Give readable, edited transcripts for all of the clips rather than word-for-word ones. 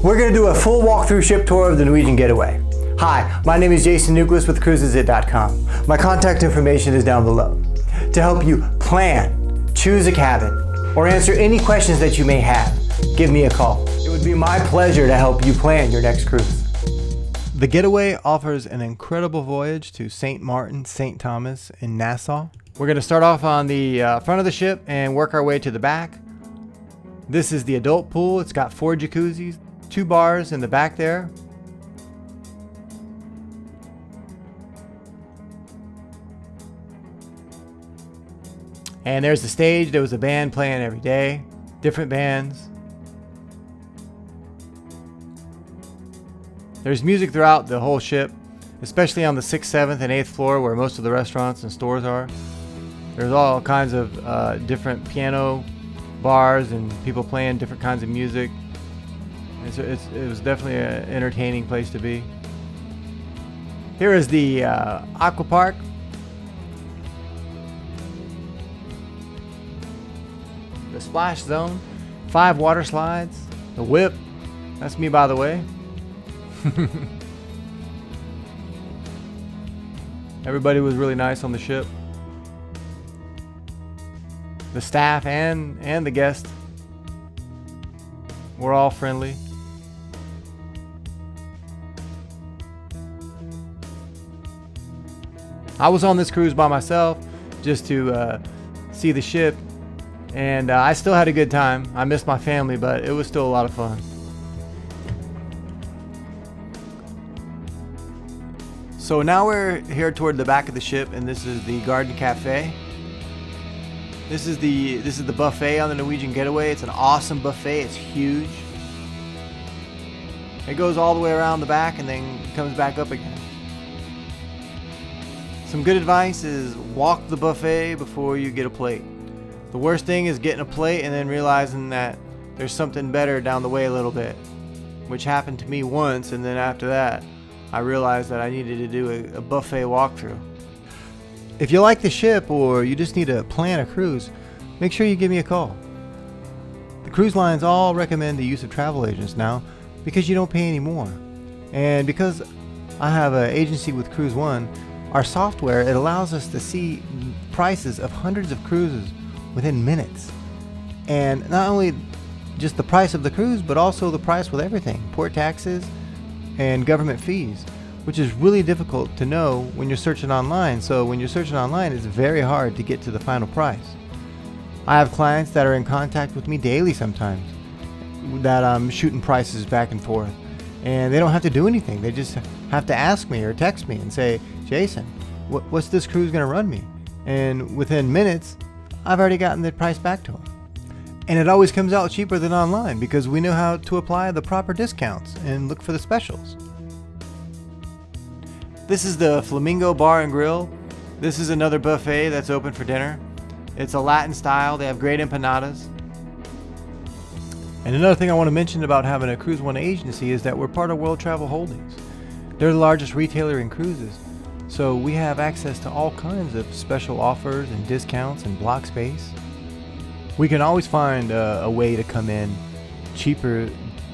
We're going to do a full walkthrough ship tour of the Norwegian Getaway. Hi, my name is Jason Nucleus with cruisesit.com. My contact information is down below. To help you plan, choose a cabin, or answer any questions that you may have, give me a call. It would be my pleasure to help you plan your next cruise. The Getaway offers an incredible voyage to St. Martin, St. Thomas, and Nassau. We're going to start off on the front of the ship and work our way to the back. This is the adult pool. It's got 4 jacuzzis, 2 bars in the back there. And there's the stage. There was a band playing every day, different bands. There's music throughout the whole ship, especially on the 6th, 7th, and 8th floor where most of the restaurants and stores are. There's all kinds of different piano bars and people playing different kinds of music. It was definitely an entertaining place to be. Here is the aqua park. The splash zone, 5 water slides, the whip, that's me by the way. Everybody was really nice on the ship. The staff and the guests were all friendly. I was on this cruise by myself just to see the ship. And I still had a good time. I missed my family, but it was still a lot of fun. So now we're here toward the back of the ship, and this is the Garden Cafe. This is the buffet on the Norwegian Getaway. It's an awesome buffet. It's huge. It goes all the way around the back and then comes back up again. Some good advice is walk the buffet before you get a plate. The worst thing is getting a plate and then realizing that there's something better down the way a little bit, which happened to me once, and then after that I realized that I needed to do a buffet walkthrough. If you like the ship or you just need to plan a cruise, make sure you give me a call. The cruise lines all recommend the use of travel agents now because you don't pay any more. And because I have an agency with Cruise One, our software, it allows us to see prices of hundreds of cruises within minutes. And not only just the price of the cruise, but also the price with everything, port taxes and government fees, which is really difficult to know when you're searching online. So when you're searching online, it's very hard to get to the final price. I have clients that are in contact with me daily sometimes that I'm shooting prices back and forth, and they don't have to do anything. They just have to ask me or text me and say, Jason, what's this cruise gonna run me? And within minutes, I've already gotten the price back to them. And it always comes out cheaper than online because we know how to apply the proper discounts and look for the specials. This is the Flamingo Bar and Grill. This is another buffet that's open for dinner. It's a Latin style. They have great empanadas. And another thing I want to mention about having a Cruise One agency is that we're part of World Travel Holdings. They're the largest retailer in cruises. So we have access to all kinds of special offers and discounts and block space. We can always find a way to come in cheaper,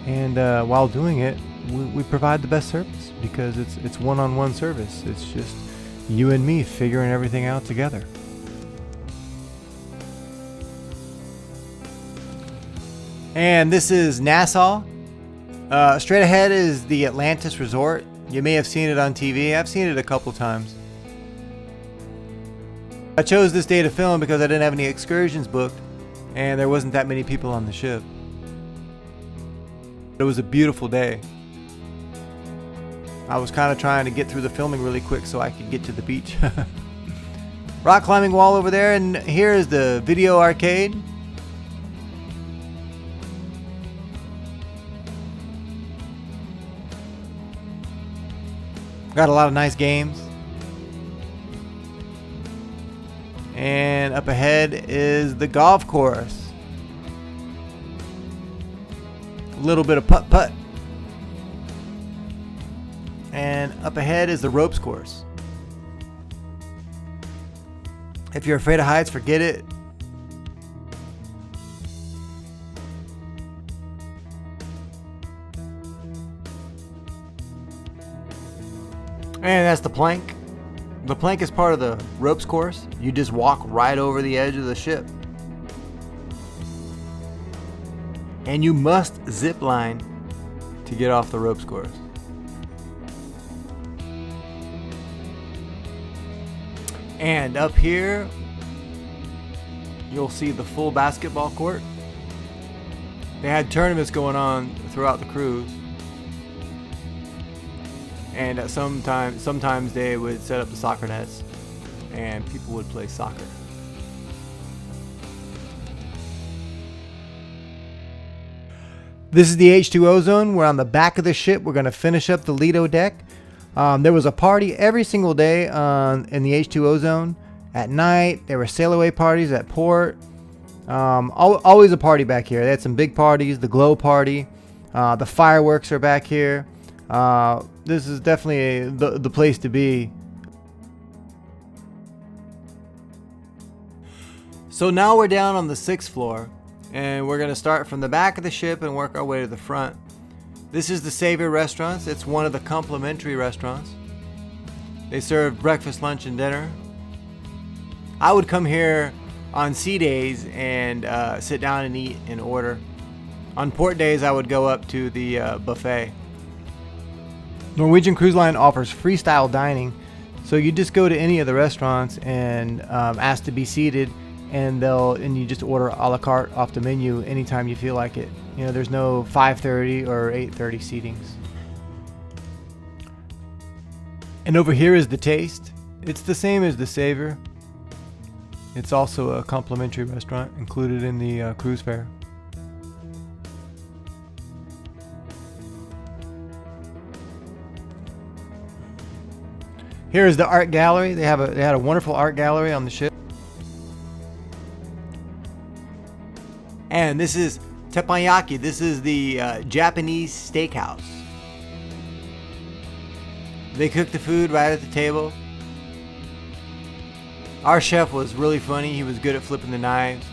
and while doing it, we provide the best service because it's one-on-one service. It's just you and me figuring everything out together. And this is Nassau. Straight ahead is the Atlantis Resort. You may have seen it on TV. I've seen it a couple times. I chose this day to film because I didn't have any excursions booked and there wasn't that many people on the ship. It was a beautiful day. I was kind of trying to get through the filming really quick so I could get to the beach. Rock climbing wall over there, and here is the video arcade. Got a lot of nice games. And up ahead is the golf course. A little bit of putt-putt. And up ahead is the ropes course. If you're afraid of heights, forget it. And that's the plank. The plank is part of the ropes course. You just walk right over the edge of the ship. And you must zip line to get off the ropes course. And up here, you'll see the full basketball court. They had tournaments going on throughout the cruise. And sometimes they would set up the soccer nets and people would play soccer. This is the H2O zone. We're on the back of the ship. We're going to finish up the Lido deck. There was a party every single day in the H2O zone. At night, there were sail away parties at port. Always a party back here. They had some big parties, the glow party. The fireworks are back here. This is definitely the place to be. So now we're down on the 6th floor, and we're going to start from the back of the ship and work our way to the front. This is the Savior Restaurants. It's one of the complimentary restaurants. They serve breakfast, lunch, and dinner. I would come here on sea days and sit down and eat and order. On port days, I would go up to the buffet. Norwegian Cruise Line offers freestyle dining, so you just go to any of the restaurants and ask to be seated, and you just order a la carte off the menu anytime you feel like it. You know, there's no 5:30 or 8:30 seatings. And over here is the Taste. It's the same as the Savior. It's also a complimentary restaurant included in the cruise fare. Here is the art gallery. They had a wonderful art gallery on the ship. And this is teppanyaki. This is the Japanese steakhouse. They cook the food right at the table. Our chef was really funny. He was good at flipping the knives.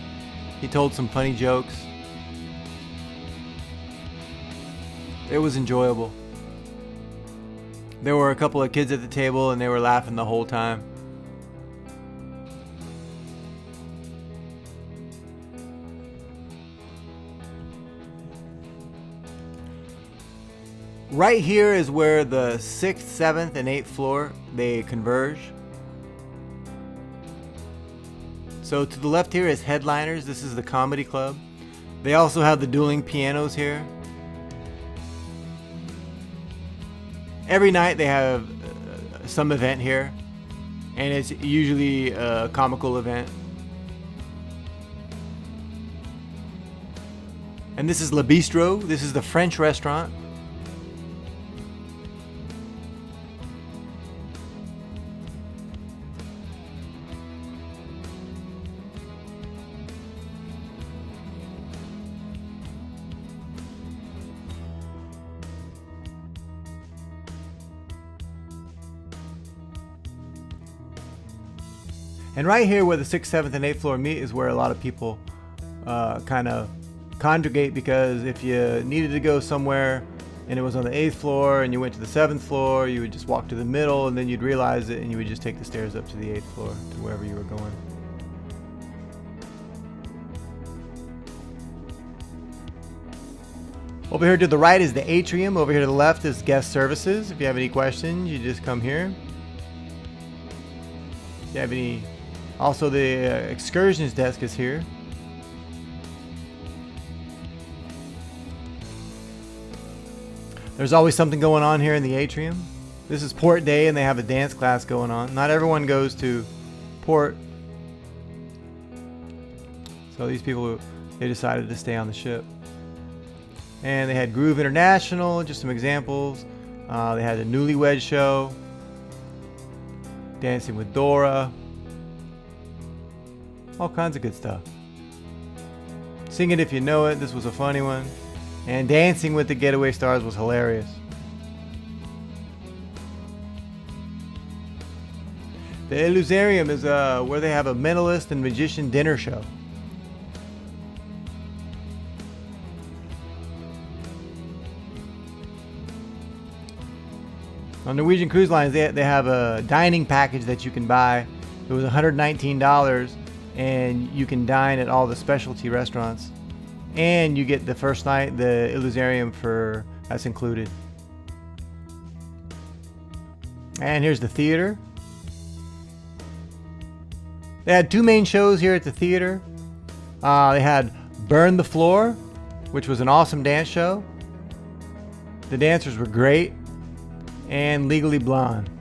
He told some funny jokes. It was enjoyable. There were a couple of kids at the table and they were laughing the whole time. Right here is where the 6th, 7th, and 8th floor, they converge. So to the left here is Headliners. This is the comedy club. They also have the dueling pianos here. Every night they have some event here, and it's usually a comical event. And this is Le Bistro. This is the French restaurant. And right here where the 6th, 7th, and 8th floor meet is where a lot of people kind of congregate, because if you needed to go somewhere and it was on the 8th floor and you went to the 7th floor, you would just walk to the middle and then you'd realize it and you would just take the stairs up to the 8th floor to wherever you were going. Over here to the right is the atrium. Over here to the left is guest services. If you have any questions, you just come here. If you have any... Also, the excursions desk is here. There's always something going on here in the atrium. This is port day and they have a dance class going on. Not everyone goes to port. So these people, they decided to stay on the ship. And they had Groove International, just some examples. They had the Newlywed Show. Dancing with Dora. All kinds of good stuff. Sing It If You Know It, this was a funny one. And Dancing with the Getaway Stars was hilarious. The Illusarium is where they have a mentalist and magician dinner show. On Norwegian Cruise Lines, they have a dining package that you can buy. It was $119, and you can dine at all the specialty restaurants. And you get the first night, the Illusarium that's included. And here's the theater. They had two main shows here at the theater. They had Burn the Floor, which was an awesome dance show. The dancers were great. And Legally Blonde.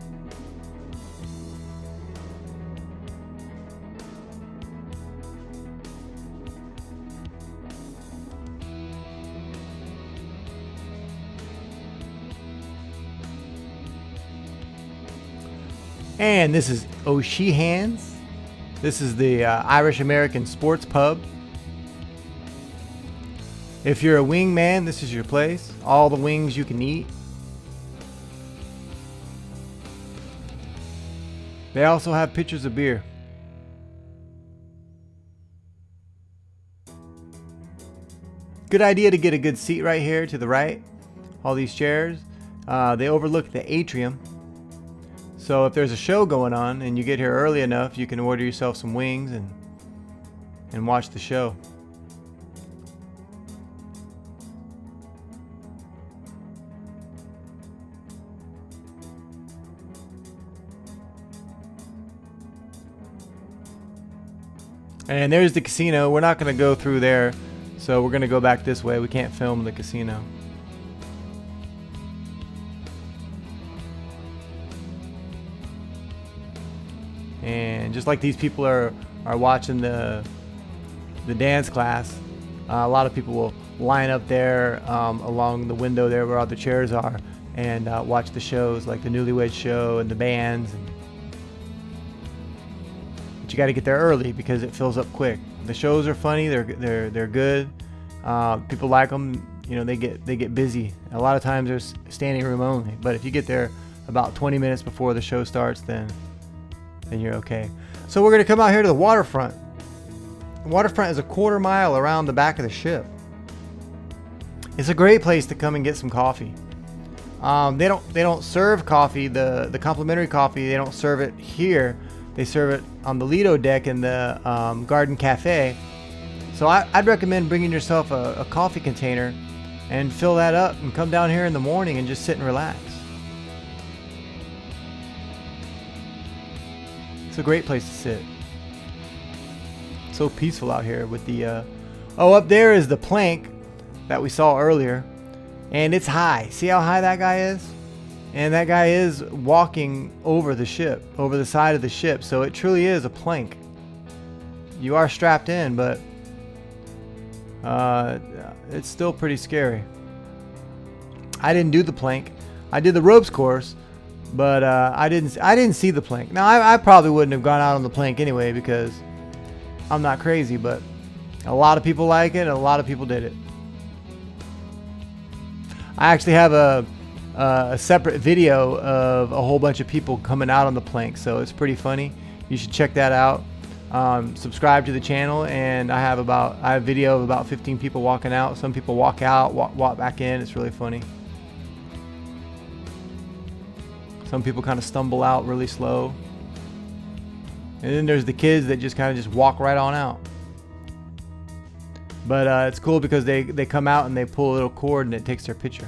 And this is O'Sheehan's. This is the Irish American sports pub. If you're a wingman, this is your place. All the wings you can eat. They also have pitchers of beer. Good idea to get a good seat right here to the right. All these chairs. They overlook the atrium. So if there's a show going on and you get here early enough, you can order yourself some wings and watch the show. And there's the casino. We're not going to go through there, so we're going to go back this way. We can't film the casino. And just like these people are watching the dance class, a lot of people will line up there along the window there where all the chairs are and watch the shows like the Newlywed Show and the bands. But you got to get there early because it fills up quick. The shows are funny. They're good. People like them. You know, they get busy. A lot of times there's standing room only. But if you get there about 20 minutes before the show starts, then you're okay. So we're going to come out here to the waterfront. The waterfront is a quarter mile around the back of the ship. It's a great place to come and get some coffee. They don't serve coffee, the complimentary coffee. They don't serve it here. They serve it on the Lido deck in the Garden Cafe. So I'd recommend bringing yourself a coffee container and fill that up and come down here in the morning and just sit and relax. It's a great place to sit. So peaceful out here with the up there is the plank that we saw earlier, and it's high. See how high that guy is? And that guy is walking over the ship, over the side of the ship, so it truly is a plank. You are strapped in, but it's still pretty scary. I didn't do the plank. I did the ropes course, but I didn't see the plank. Now I probably wouldn't have gone out on the plank anyway because I'm not crazy, but a lot of people like it and a lot of people did it. I actually have a separate video of a whole bunch of people coming out on the plank, so it's pretty funny. You should check that out. Subscribe to the channel, and I have a video of about 15 people walking out. Some people walk out, walk back in. It's really funny. Some people kind of stumble out really slow. And then there's the kids that just kind of walk right on out. But it's cool because they come out and they pull a little cord and it takes their picture.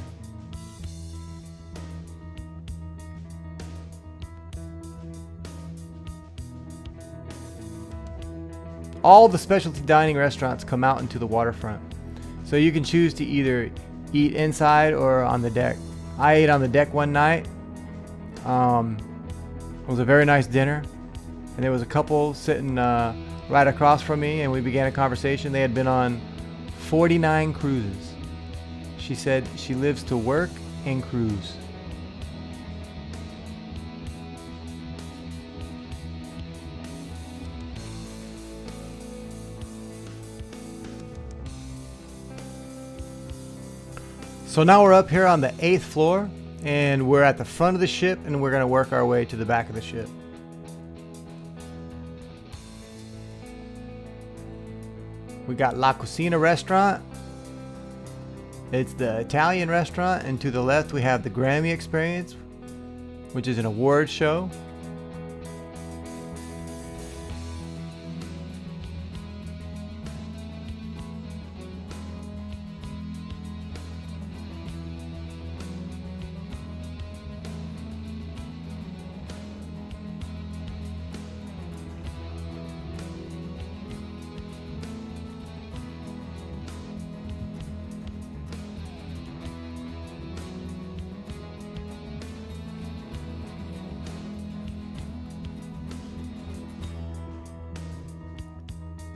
All the specialty dining restaurants come out into the waterfront. So you can choose to either eat inside or on the deck. I ate on the deck one night. It was a very nice dinner, and there was a couple sitting right across from me, and we began a conversation. They had been on 49 cruises. She said she lives to work and cruise. So now we're up here on the 8th floor, and we're at the front of the ship, and we're going to work our way to the back of the ship. We got La Cucina restaurant. It's the Italian restaurant, and to the left we have the Grammy Experience, which is an award show.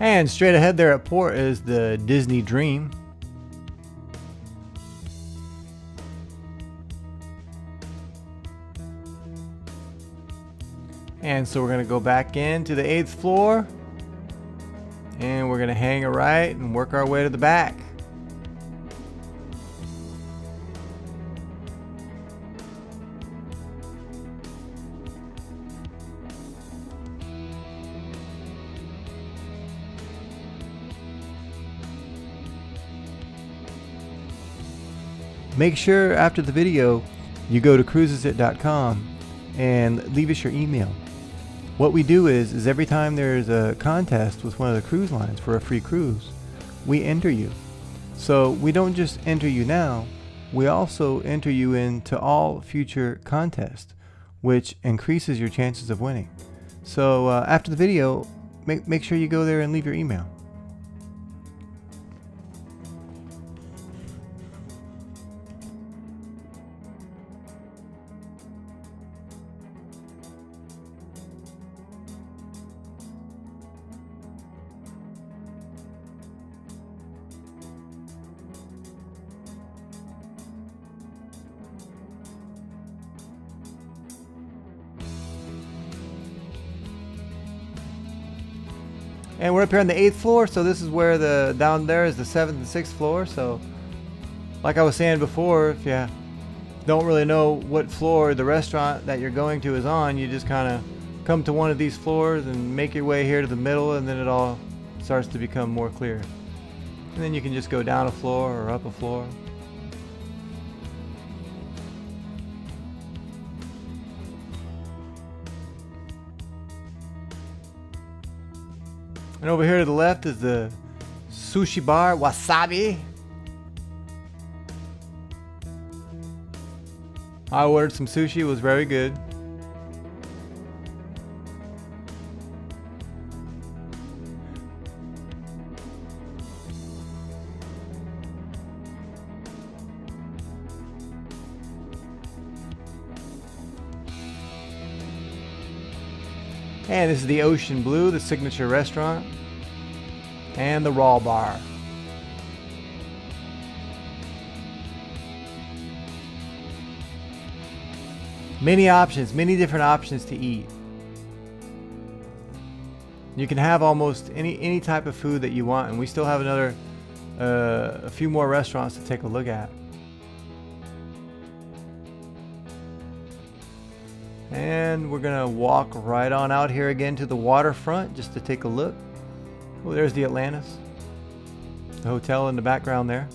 And straight ahead there at port is the Disney Dream. And so we're going to go back into the 8th floor. And we're going to hang a right and work our way to the back. Make sure after the video you go to cruisesit.com and leave us your email. What we do is every time there's a contest with one of the cruise lines for a free cruise, we enter you. So we don't just enter you now, we also enter you into all future contests, which increases your chances of winning. So after the video, make sure you go there and leave your email. And we're up here on the 8th floor, so this is where down there is the 7th and 6th floor. So like I was saying before, if you don't really know what floor the restaurant that you're going to is on, you just kind of come to one of these floors and make your way here to the middle, and then it all starts to become more clear. And then you can just go down a floor or up a floor. And over here to the left is the sushi bar, Wasabi. I ordered some sushi, it was very good. And this is the Ocean Blue, the signature restaurant, and the Raw Bar. Many options, many different options to eat. You can have almost any type of food that you want, and we still have a few more restaurants to take a look at. And we're gonna walk right on out here again to the waterfront just to take a look. Oh, there's the Atlantis, the hotel in the background there.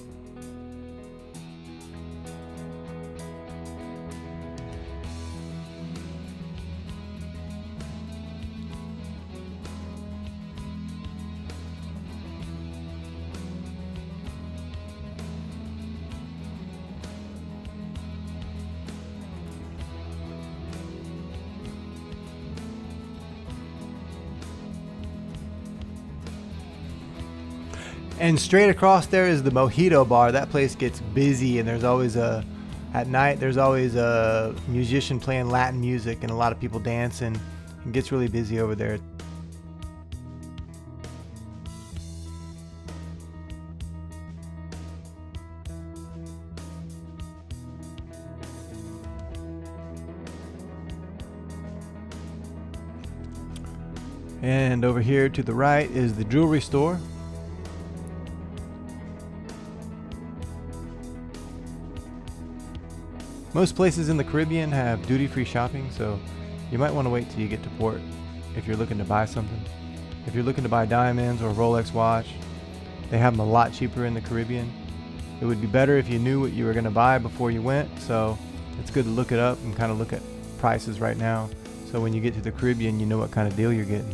And straight across there is the Mojito Bar. That place gets busy, and there's always at night there's always a musician playing Latin music and a lot of people dancing. It gets really busy over there. And over here to the right is the jewelry store. Most places in the Caribbean have duty-free shopping, so you might want to wait till you get to port if you're looking to buy something. If you're looking to buy diamonds or a Rolex watch, they have them a lot cheaper in the Caribbean. It would be better if you knew what you were going to buy before you went, so it's good to look it up and kind of look at prices right now. So when you get to the Caribbean, you know what kind of deal you're getting.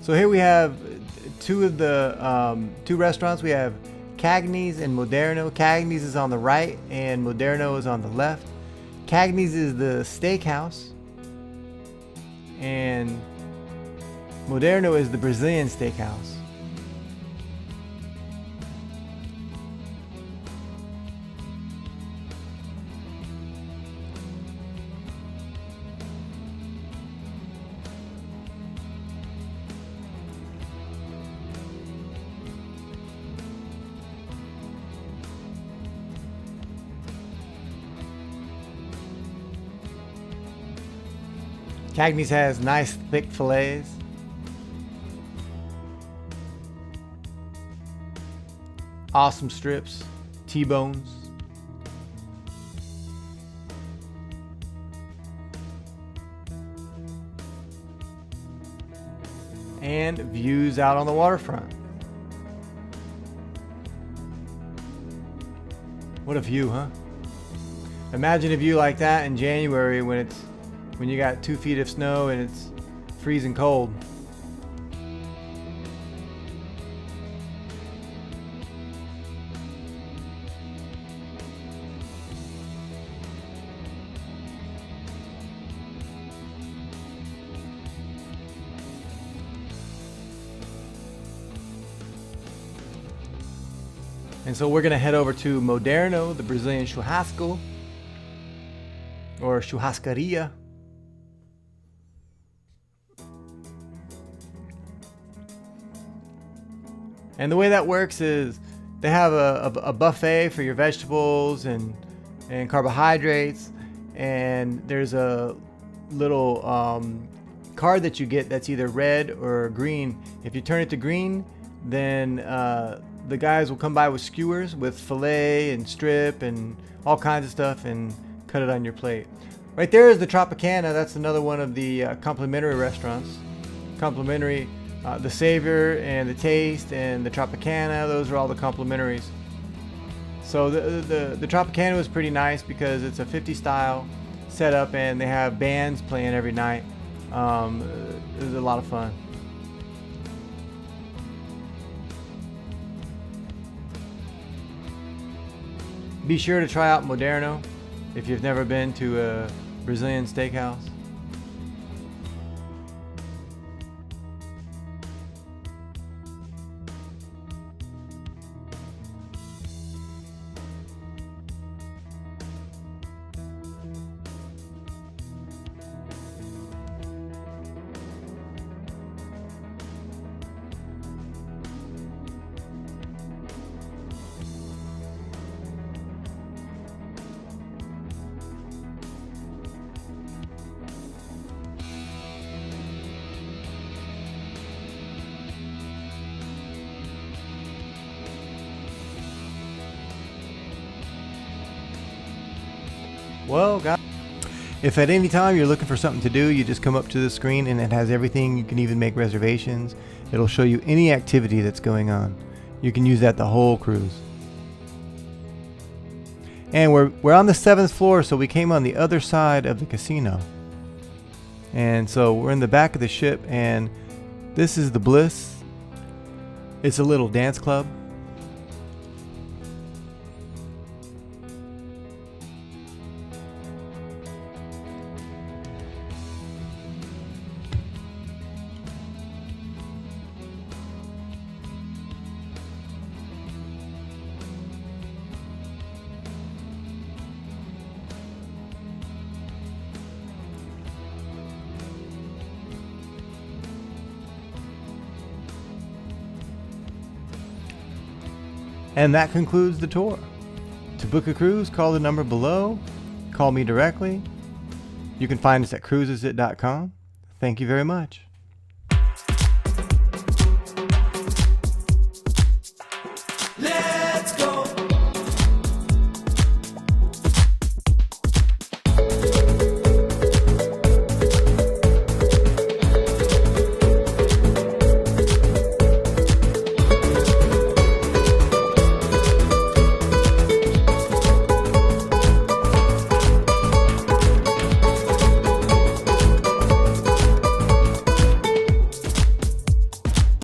So here we have two of the two restaurants. We have Cagney's and Moderno. Cagney's is on the right and Moderno is on the left. Cagney's is the steakhouse and Moderno is the Brazilian steakhouse. Cagney's has nice thick fillets. Awesome strips, T-bones. And views out on the waterfront. What a view, huh? Imagine a view like that in January when you got 2 feet of snow and it's freezing cold. And so we're gonna head over to Moderno, the Brazilian churrasco, or churrascaria. And the way that works is they have a buffet for your vegetables and carbohydrates, and there's a little card that you get that's either red or green. If you turn it to green, then the guys will come by with skewers with fillet and strip and all kinds of stuff and cut it on your plate. Right there is the Tropicana. That's another one of the complimentary restaurants. Complimentary. The Savior and the Taste and the Tropicana, those are all the complimentaries. So the Tropicana was pretty nice because it's a 50 style setup and they have bands playing every night. It was a lot of fun. Be sure to try out Moderno if you've never been to a Brazilian steakhouse. Well, guys, if at any time you're looking for something to do, you just come up to the screen and it has everything. You can even make reservations. It'll show you any activity that's going on. You can use that the whole cruise. And we're on the 7th floor, so we came on the other side of the casino. And so we're in the back of the ship, and this is the Bliss. It's a little dance club. And that concludes the tour. To book a cruise, call the number below. Call me directly. You can find us at cruisesit.com. Thank you very much.